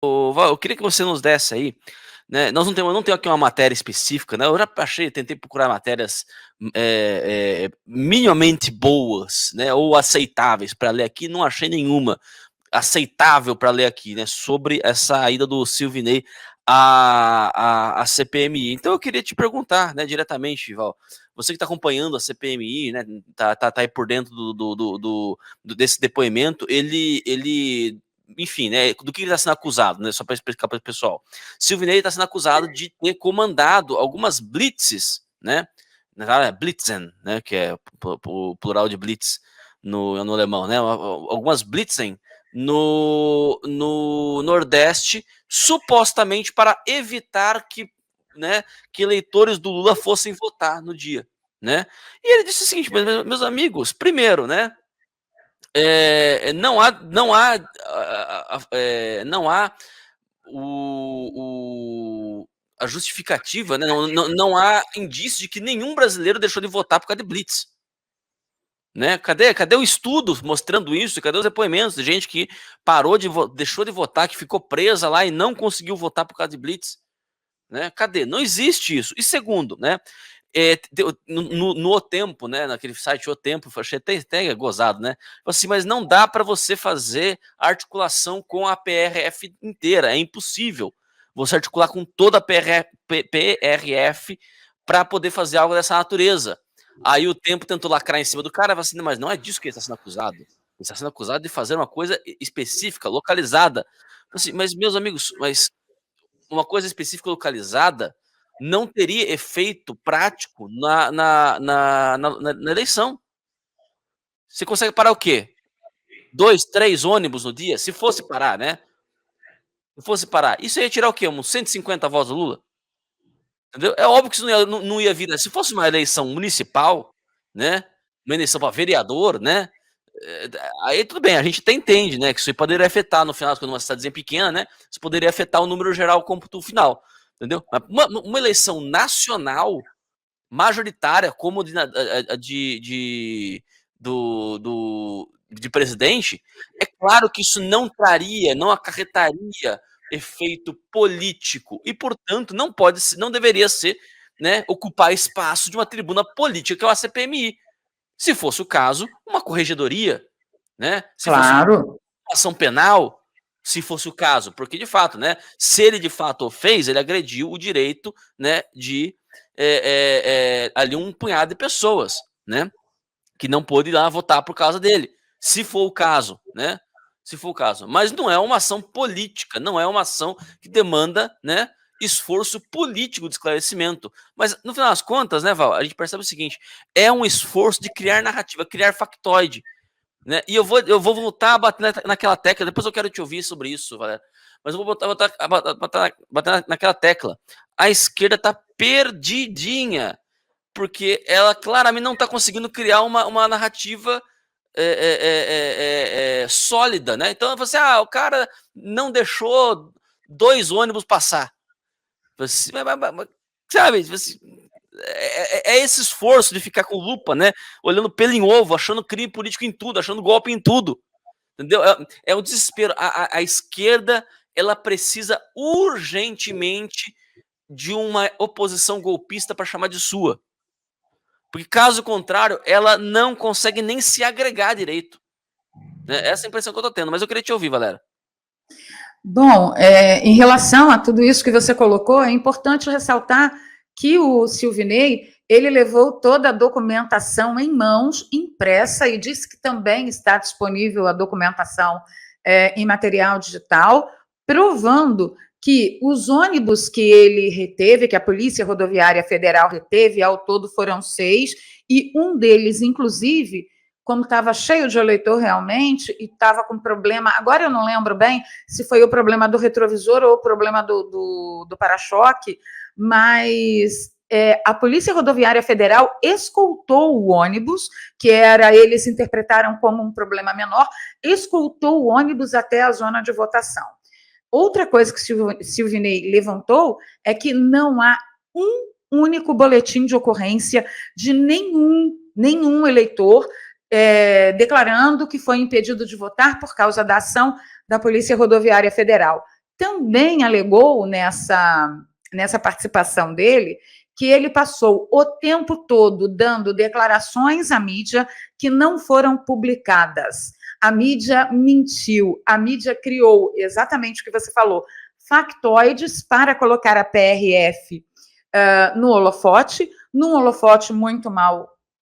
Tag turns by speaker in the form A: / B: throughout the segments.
A: Ô, Val, eu queria que você nos desse aí, né? Eu não tenho aqui uma matéria específica, né? Eu já achei, tentei procurar matérias minimamente boas, né? Ou aceitáveis para ler aqui, não achei nenhuma aceitável para ler aqui, né? Sobre essa ida do Silvinei à CPMI. Então eu queria te perguntar, né? Diretamente, Val, você que está acompanhando a CPMI, né? Tá aí por dentro desse depoimento, ele enfim, né, do que ele está sendo acusado, né, só para explicar para o pessoal. Silvinei está sendo acusado de ter comandado algumas blitzes, né, Blitzen, né, que é o plural de blitz no alemão, né, algumas blitzen no Nordeste, supostamente para evitar né, que eleitores do Lula fossem votar no dia, né. E ele disse o seguinte, meus amigos, primeiro, né, não há a justificativa, né? Não há indício de que nenhum brasileiro deixou de votar por causa de blitz. Né? Cadê o estudo mostrando isso? Cadê os depoimentos de gente que deixou de votar, que ficou presa lá e não conseguiu votar por causa de blitz? Né? Cadê? Não existe isso. E segundo, né? No O Tempo, né, naquele site O Tempo, achei até gozado, né? Assim, mas não dá para você fazer articulação com a PRF inteira, é impossível você articular com toda a PRF para poder fazer algo dessa natureza. Aí o Tempo tentou lacrar em cima do cara, assim, mas não é disso que ele está sendo acusado. Ele está sendo acusado de fazer uma coisa específica, localizada. Assim, mas, meus amigos, mas uma coisa específica localizada não teria efeito prático na eleição. Você consegue parar o quê? 2, 3 ônibus no dia? Se fosse parar, né? Se fosse parar, isso ia tirar o quê? Uns 150 votos do Lula? Entendeu? É óbvio que isso não ia vir. Se fosse uma eleição municipal, né? Uma eleição para vereador, né? Aí tudo bem, a gente até entende, né? Que isso poderia afetar no final, quando uma cidadezinha pequena, né? Isso poderia afetar o número geral, o cômputo final. Entendeu? Mas uma eleição nacional, majoritária, como de presidente, é claro que isso não acarretaria efeito político e, portanto, não deveria ser, né, ocupar espaço de uma tribuna política que é a CPMI. Se fosse o caso, uma corregedoria, né? Se fosse uma
B: Claro.
A: ação penal, se fosse o caso, porque de fato, né? Se ele de fato o fez, ele agrediu o direito, né? De ali um punhado de pessoas, né? Que não pôde ir lá votar por causa dele, se for o caso, né? Se for o caso, mas não é uma ação política, não é uma ação que demanda, né? Esforço político de esclarecimento. Mas no final das contas, né, Val, a gente percebe o seguinte: é um esforço de criar narrativa, criar factoide. Né? E eu vou voltar a bater naquela tecla, depois eu quero te ouvir sobre isso, Valério. Mas eu vou bater naquela tecla. A esquerda está perdidinha, porque ela claramente não está conseguindo criar uma narrativa sólida, né? Então você, o cara não deixou 2 ônibus passar. Você, sabe, você, esse esforço de ficar com lupa, né? Olhando pelo em ovo, achando crime político em tudo, achando golpe em tudo. Entendeu? É o desespero. A esquerda, ela precisa urgentemente de uma oposição golpista para chamar de sua. Porque, caso contrário, ela não consegue nem se agregar direito. Né? Essa é a impressão que eu tô tendo. Mas eu queria te ouvir, Valera.
B: Bom, em relação a tudo isso que você colocou, é importante ressaltar que o Silvinei ele levou toda a documentação em mãos, impressa, e disse que também está disponível a documentação em material digital, provando que os ônibus que ele reteve, que a Polícia Rodoviária Federal reteve, ao todo foram 6, e um deles, inclusive, como estava cheio de eleitor realmente, e estava com problema, agora eu não lembro bem se foi o problema do retrovisor ou o problema do para-choque, mas a Polícia Rodoviária Federal escoltou o ônibus, que eles interpretaram como um problema menor, escoltou o ônibus até a zona de votação. Outra coisa que Silvinei levantou é que não há um único boletim de ocorrência de nenhum eleitor declarando que foi impedido de votar por causa da ação da Polícia Rodoviária Federal. também alegou nessa participação dele que ele passou o tempo todo dando declarações à mídia que não foram publicadas. A mídia mentiu, a mídia criou exatamente o que você falou, factoides para colocar a PRF no holofote, num holofote muito mal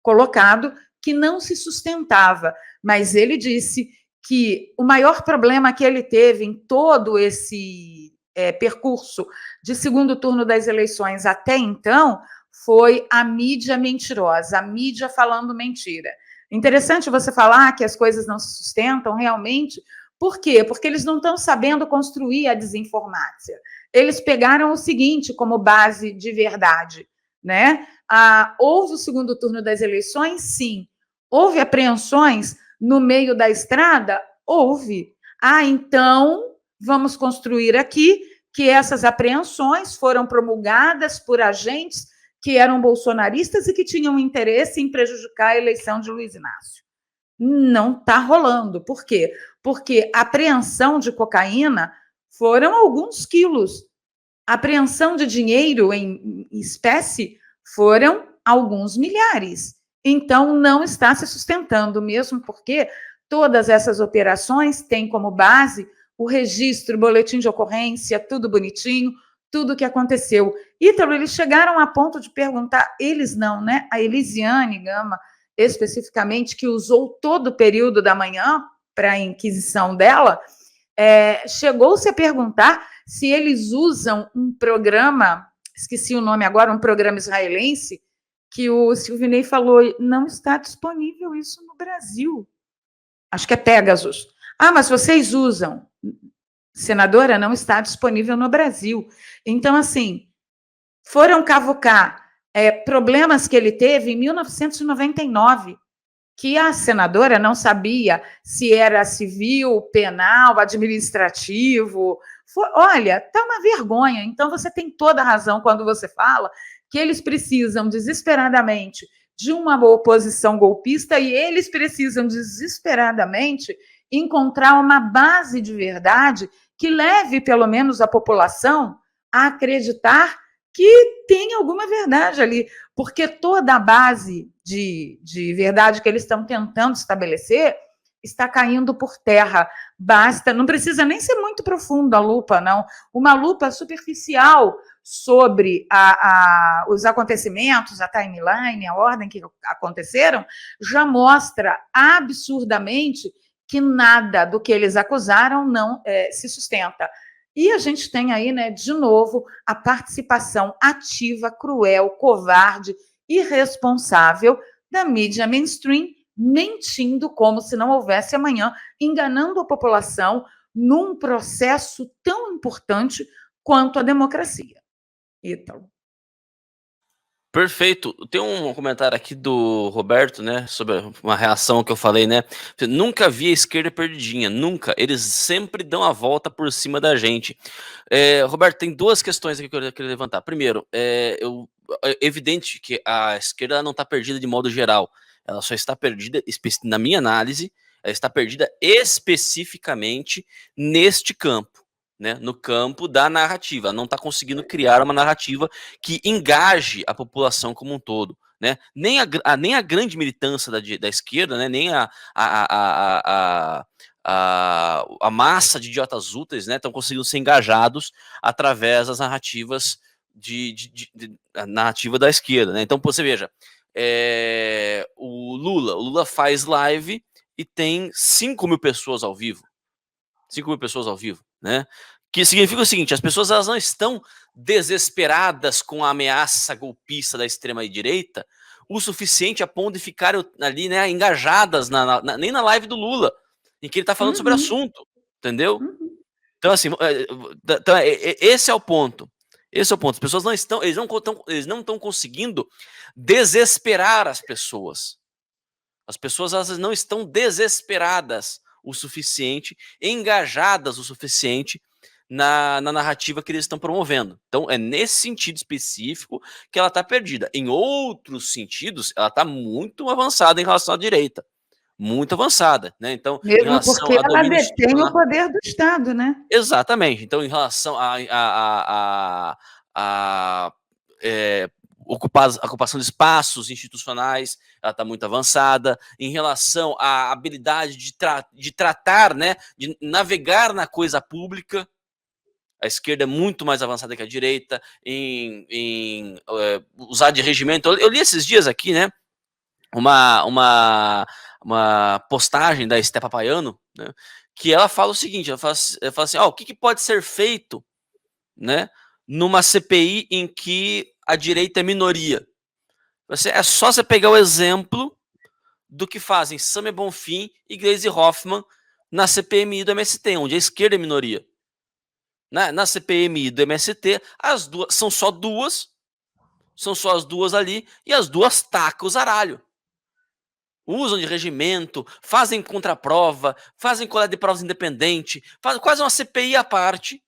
B: colocado, que não se sustentava. Mas ele disse que o maior problema que ele teve em todo esse percurso de segundo turno das eleições até então foi a mídia mentirosa, a mídia falando mentira. Interessante você falar que as coisas não se sustentam realmente. Por quê? Porque eles não estão sabendo construir a desinformácia. Eles pegaram o seguinte como base de verdade, né? Houve o segundo turno das eleições? Sim. Houve apreensões no meio da estrada? Houve. Então, vamos construir aqui que essas apreensões foram promulgadas por agentes que eram bolsonaristas e que tinham interesse em prejudicar a eleição de Luiz Inácio. Não está rolando. Por quê? Porque a apreensão de cocaína foram alguns quilos. A apreensão de dinheiro em espécie foram alguns milhares. Então, não está se sustentando, mesmo porque todas essas operações têm como base o registro, o boletim de ocorrência, tudo bonitinho, tudo o que aconteceu. Ítalo, eles chegaram a ponto de perguntar, eles não, né? A Elisiane Gama, especificamente, que usou todo o período da manhã para a inquisição dela, chegou-se a perguntar se eles usam um programa, esqueci o nome agora, um programa israelense, que o Silvinei falou, não está disponível isso no Brasil. Acho que é Pegasus. Mas vocês usam. Senadora, não está disponível no Brasil. Então, assim, foram cavucar problemas que ele teve em 1999, que a senadora não sabia se era civil, penal, administrativo. Olha, está uma vergonha. Então, você tem toda a razão quando você fala que eles precisam desesperadamente de uma oposição golpista e eles precisam desesperadamente encontrar uma base de verdade que leve, pelo menos, a população a acreditar que tem alguma verdade ali, porque toda a base de verdade que eles estão tentando estabelecer está caindo por terra. Basta, não precisa nem ser muito profunda a lupa, não. Uma lupa superficial sobre os acontecimentos, a timeline, a ordem que aconteceram, já mostra absurdamente que nada do que eles acusaram não se sustenta. E a gente tem aí, né, de novo, a participação ativa, cruel, covarde, irresponsável da mídia mainstream, mentindo como se não houvesse amanhã, enganando a população num processo tão importante quanto a democracia. Ítalo.
A: Perfeito. Tem um comentário aqui do Roberto, né, sobre uma reação que eu falei, né? Nunca vi a esquerda perdidinha, nunca. Eles sempre dão a volta por cima da gente. Roberto, tem duas questões aqui que eu queria levantar. Primeiro, é evidente que a esquerda não está perdida de modo geral. Ela só está perdida, na minha análise, ela está perdida especificamente neste campo. Né, no campo da narrativa, não está conseguindo criar uma narrativa que engaje a população como um todo. Né? Nem a grande militância da esquerda, né? Nem a massa de idiotas úteis estão conseguindo ser engajados através das narrativas a narrativa da esquerda. Né? Então, você veja, o Lula faz live e tem 5 mil pessoas ao vivo. 5 mil pessoas ao vivo, né? Que significa o seguinte, as pessoas elas não estão desesperadas com a ameaça golpista da extrema-direita o suficiente a ponto de ficarem ali, né, engajadas nem na live do Lula, em que ele está falando sobre o assunto, entendeu? Então, assim, esse é o ponto. Esse é o ponto. As pessoas eles não estão conseguindo desesperar as pessoas. As pessoas elas não estão desesperadas o suficiente, engajadas o suficiente na narrativa que eles estão promovendo. Então, é nesse sentido específico que ela está perdida. Em outros sentidos, ela está muito avançada em relação à direita. muito avançada, né? Então, em
B: Mesmo
A: relação
B: porque
A: a
B: ela
A: domínio
B: detém o
A: institucional,
B: poder do Estado, né?
A: exatamente. Então, em relação a ocupação de espaços institucionais, ela está muito avançada. Em relação à habilidade de tratar, né, de navegar na coisa pública, a esquerda é muito mais avançada que a direita em usar de regimento. Eu li esses dias aqui, né, uma postagem da Esté Papaiano, né, que ela fala o seguinte, ela fala assim, o que pode ser feito, né, numa CPI em que a direita é minoria? É só você pegar o exemplo do que fazem Samia Bonfim e Gleisi Hoffmann na CPMI do MST, onde a esquerda é minoria. Na CPMI do MST, as duas são só as duas ali, e as duas tacam o zaralho. Usam de regimento, fazem contraprova, fazem coleta de provas independente, fazem quase uma CPI à parte,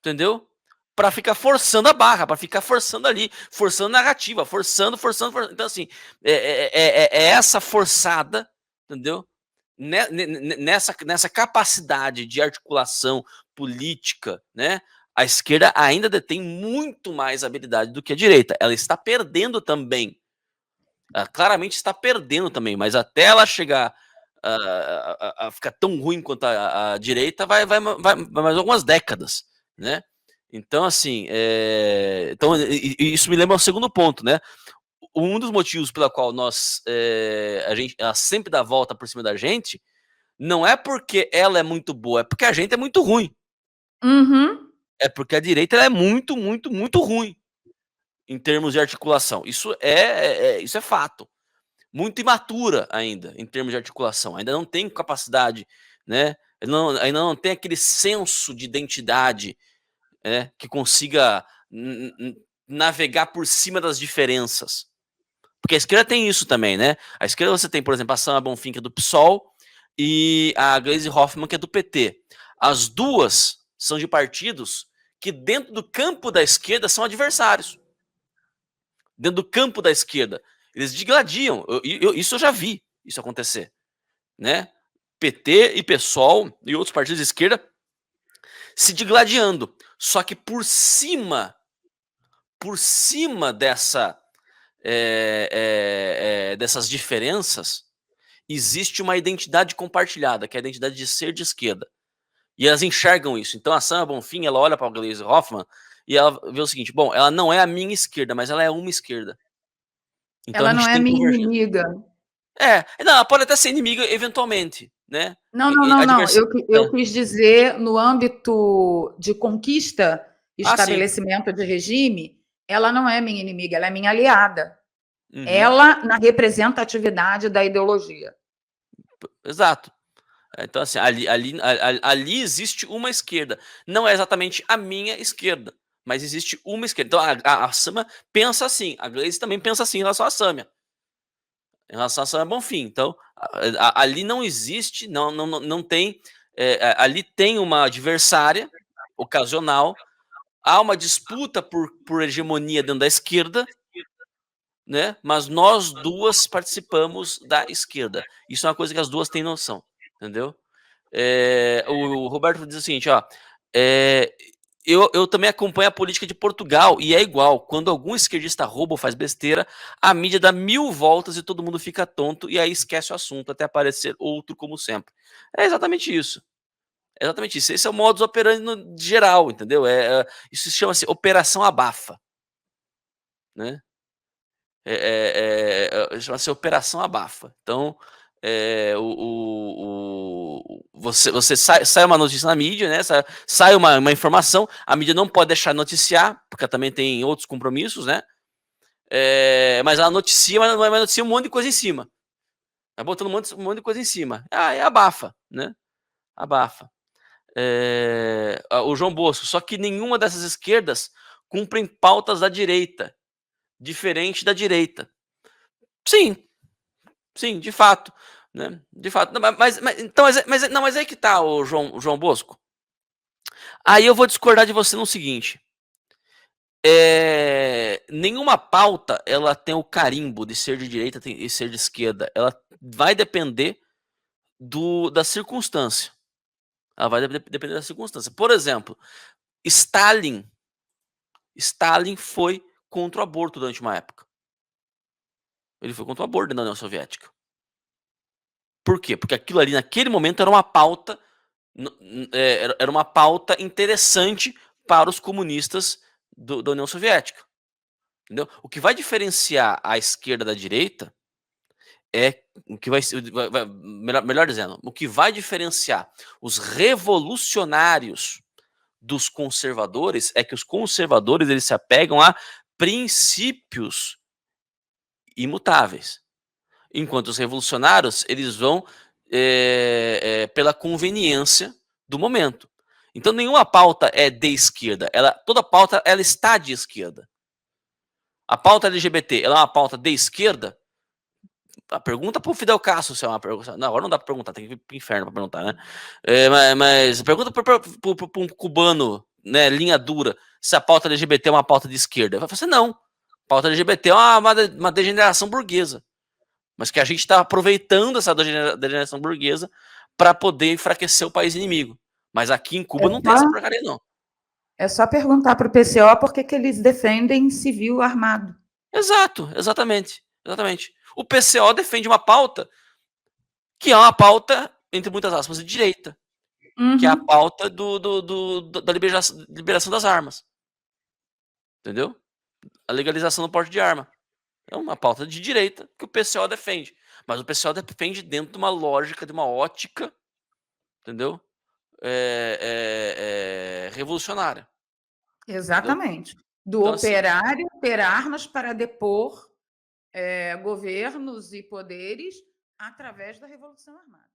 A: entendeu? Para ficar forçando a barra, para ficar forçando ali, forçando narrativa, forçando. Então, assim, é essa forçada, entendeu? Nessa capacidade de articulação política, né? A esquerda ainda detém muito mais habilidade do que a direita. Ela está perdendo também. Ela claramente está perdendo também, mas até ela chegar a ficar tão ruim quanto a direita, vai mais algumas décadas, né? Então, assim, então, isso me lembra o segundo ponto, né? Um dos motivos pela qual ela sempre dá volta por cima da gente, não é porque ela é muito boa, é porque a gente é muito ruim.
B: Uhum.
A: É porque a direita ela é muito, muito, muito ruim em termos de articulação. Isso é fato. Muito imatura ainda em termos de articulação. Ainda não tem capacidade, né? Ainda não tem aquele senso de identidade, né, que consiga navegar por cima das diferenças. Porque a esquerda tem isso também, né? A esquerda você tem, por exemplo, a Samia Bonfim, que é do PSOL, e a Gleisi Hoffmann, que é do PT. As duas são de partidos que, dentro do campo da esquerda, são adversários. Dentro do campo da esquerda. Eles digladiam. Isso eu já vi isso acontecer, né? PT e PSOL e outros partidos de esquerda se digladiando. Só que por cima dessas diferenças, existe uma identidade compartilhada, que é a identidade de ser de esquerda. E elas enxergam isso. Então a Samia Bonfim, ela olha para a Gleisi Hoffmann e ela vê o seguinte: bom, ela não é a minha esquerda, mas ela é uma esquerda. Então a
B: Ela não
A: gente
B: é
A: tem
B: minha
A: convergência.
B: inimiga.
A: Não, ela pode até ser inimiga eventualmente, né?
B: Não, não, não, não.
A: Adversário.
B: Eu quis dizer, no âmbito de conquista,
A: Sim.
B: estabelecimento de regime, ela não é minha inimiga, ela é minha aliada.
A: Uhum.
B: Ela na representatividade da ideologia.
A: Exato. Então, assim, ali existe uma esquerda. Não é exatamente a minha esquerda, mas existe uma esquerda. Então, a Samia pensa assim, a Gleisi também pensa assim em relação à Samia. Em relação à Samia Bonfim. Então, ali não existe, não tem. Ali tem uma adversária ocasional, há uma disputa por hegemonia dentro da esquerda, né? Mas nós duas participamos da esquerda. Isso é uma coisa que as duas têm noção, entendeu? O Roberto diz o seguinte, ó, eu também acompanho a política de Portugal e é igual. Quando algum esquerdista rouba ou faz besteira, a mídia dá 1000 voltas e todo mundo fica tonto e aí esquece o assunto até aparecer outro como sempre. É exatamente isso. É exatamente isso. Esse é o modus operandi no geral, entendeu? Isso chama-se Operação Abafa, né? Chama-se Operação Abafa. Então, você sai uma notícia na mídia, né? Sai uma informação, a mídia não pode deixar de noticiar, porque também tem outros compromissos, né? Mas ela noticia, mas noticia um monte de coisa em cima. Tá botando um monte de coisa em cima. Abafa, né? Abafa. O João Bosco, só que nenhuma dessas esquerdas cumprem pautas da direita, diferente da direita. Sim, de fato, né? De fato. Não, mas aí que tá, o João Bosco. Aí eu vou discordar de você no seguinte. nenhuma pauta ela tem o carimbo de ser de direita e ser de esquerda. Ela vai depender da circunstância. Ela vai depender da circunstância. Por exemplo, Stalin foi contra o aborto durante uma época. Ele foi contra o aborto na União Soviética. Por quê? Porque aquilo ali, naquele momento, era uma pauta era uma pauta interessante para os comunistas da União Soviética. Entendeu? O que vai diferenciar a esquerda da direita é o que melhor dizendo, o que vai diferenciar os revolucionários dos conservadores é que os conservadores eles se apegam a princípios imutáveis, enquanto os revolucionários eles vão pela conveniência do momento. Então nenhuma pauta é de esquerda, toda pauta ela está de esquerda. A pauta LGBT ela é uma pauta de esquerda? A pergunta para o Fidel Castro se é uma pergunta. Não, agora não dá para perguntar, tem que ir para o inferno para perguntar, né? Mas pergunta para um cubano, né, linha dura, se a pauta LGBT é uma pauta de esquerda. Vai falar assim, não. A pauta LGBT é uma degeneração burguesa. Mas que a gente está aproveitando essa degeneração burguesa para poder enfraquecer o país inimigo. Mas aqui em Cuba não tem essa porcaria, não.
B: É só perguntar para o PCO por que eles defendem civil armado.
A: Exato, exatamente. O PCO defende uma pauta que é uma pauta, entre muitas aspas, de direita.
B: Uhum.
A: Que é a pauta da liberação das armas. Entendeu? A legalização do porte de arma. É uma pauta de direita que o PCO defende. Mas o PCO defende dentro de uma lógica, de uma ótica, entendeu? Revolucionária.
B: Exatamente.
A: Entendeu?
B: Do
A: Então,
B: operário ter armas para depor governos e poderes através da Revolução Armada.